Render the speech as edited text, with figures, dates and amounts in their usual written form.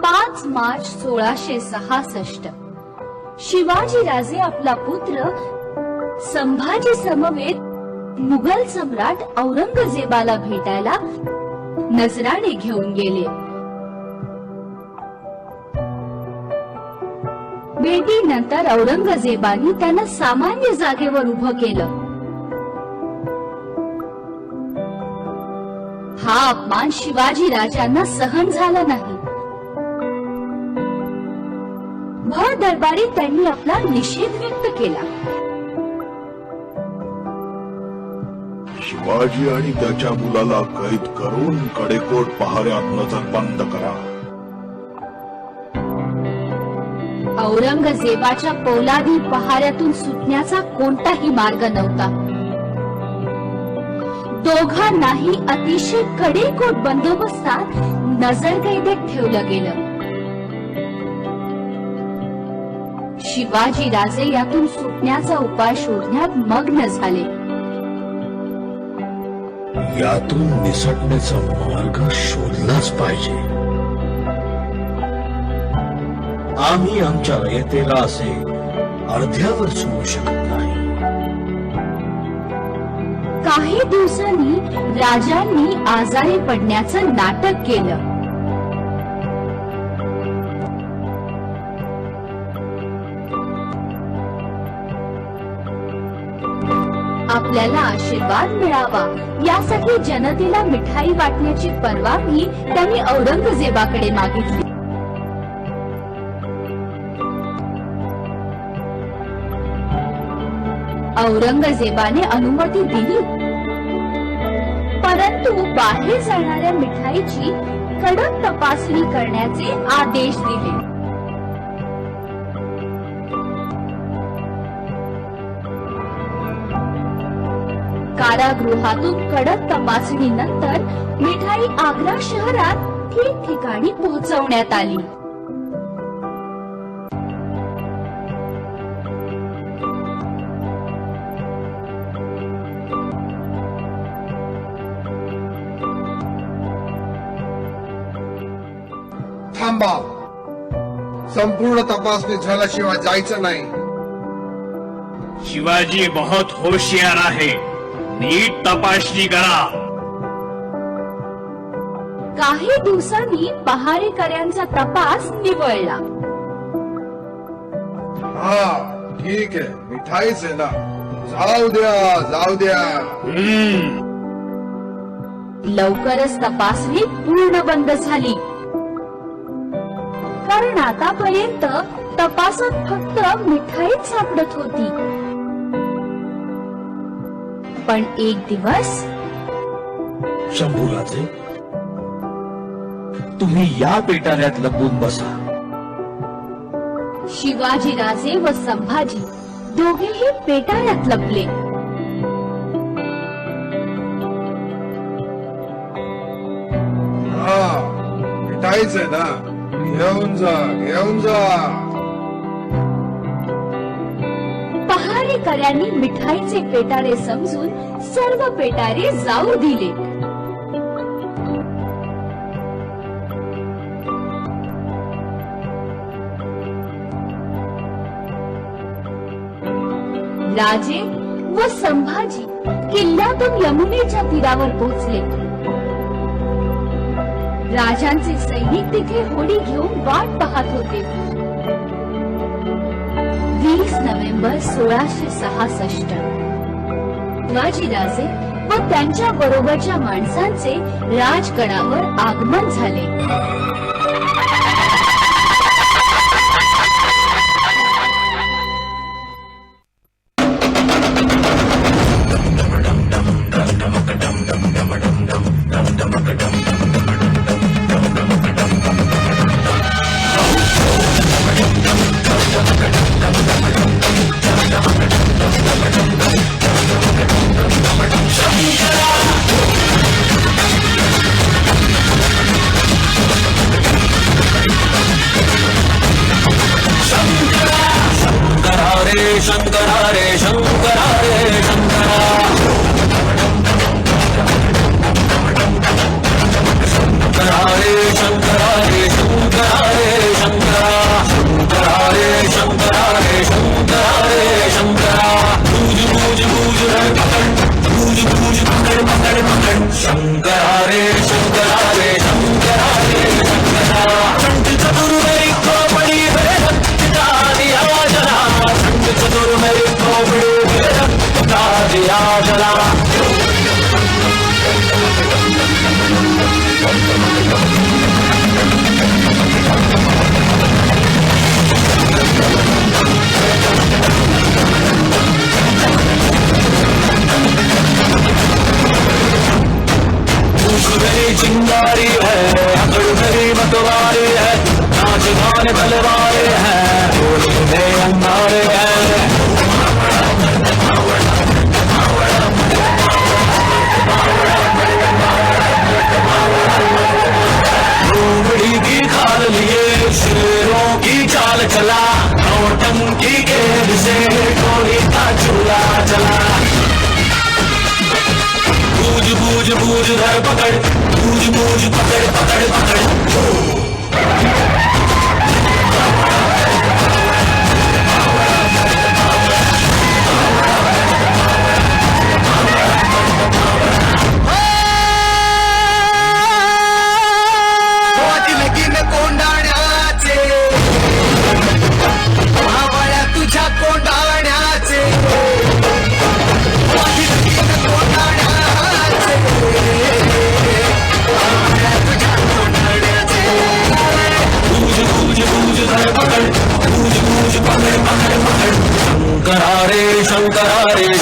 5 मार्च 1666 शिवाजी राजे आपला पुत्र संभाजी समवेत मुघल सम्राट औरंगजेबाला भेटायला नजराणे घेऊन गेले. भेटीनंतर औरंगजेबाने त्यांना सामान्य जागेवर उभं केलं. हा अपमान शिवाजी राजांना सहन झाला नाही. भर दरबारी त्यांनी आपला निषेध व्यक्त केला. शिवाजी आणि त्याच्या मुलाला कैद करून कडेकोट पहाऱ्यात नजर बंद करा. औरंगजेबाच्या पोलादी पहाऱ्यातून सुटण्याचा कोणताही मार्ग नव्हता. दोघांनाही अतिशय कडेकोट बंदोबस्तात नजरकैदेत ठेवलं गेलं. शिवाजी राजे यातून सुटण्याचा उपाय शोधण्यात मग्न झाले. यातून निसटण्याचा मार्ग शोधलाच पाहिजे. आम्ही आमच्या रयतेला असे अर्ध्यावर सोडू शकत नाही. काही दिवसांनी राजांनी आजारी पडण्याचं नाटक केलं. आपल्याला आशीर्वाद मिळावा यासाठी जनतेला मिठाई वाटण्याची परवानगी त्यांनी औरंगजेबाकडे मागितली. औरंगजेबाने अनुमती दिली, परंतु बाहेर जाणाऱ्या मिठाईची कडक तपासणी करण्याचे आदेश दिले. कारागृहातून कडक तपासणीनंतर मिठाई आग्रा शहरात ठिकठिकाणी पोहोचवण्यात आली. थांबा, संपूर्ण तपासणी झाल्याशिवाय जायचं नाही. शिवाजी बहुत होशियार आहे, नीट तपासणी करा. काही दिवसांनी पहारेकऱ्यांचा तपास निवळला. हा ठीक आहे, मिठाईच आहे ना, जाऊ द्या जाऊ द्या. लवकरच तपासणी पूर्ण बंद झाली, कारण आतापर्यंत तपासात फक्त मिठाईच सापडत होती. पण एक दिवस शंभूराजे, तुम्ही या पेटाऱ्यात लपून बसा. शिवाजी राजे व संभाजी दोघेही पेटाऱ्यात लपले. हा मिठाईच आहे ना, घेऊन जा घेऊन जा. पहारेकऱ्यांनी मिठाईचे पेटारे समजून सर्व पेटारे जाऊ दिले. राजे व संभाजी किल्ल्यातून यमुनेच्या तीरावर पोहोचले. राजांचे सैनिक तिथे होडी घेऊन वाट पाहत होते. 20 नोव्हेंबर 1666 शिवाजीराजे व त्यांच्या बरोबरच्या माणसांचे राजगडावर आगमन झाले. शंकरा रे शंकरा रे शंकरा, शंकरा रे शंकरा रे शंकरा रे समान तलवार है होली में अंगारे है लोमड़ी की खाल लिए शेरों की चाल चला नौटंकी के से टोली का चूल्हा चला बूझ बूझ बूझ धर पकड़ बूझ बूझ पकड़ पकड़ पकड़ लगीन कोंडाण्याचे मावळ्या तुझ्या कोंडाण्याचे लगीन कोंडाण्याचे मावळ्या तुझ्या कोंडाण्याचे बूझ बूझ बूझ धर पकड़ बूझ बूझ पकड़ पकड़ पकड़ शंकरा रे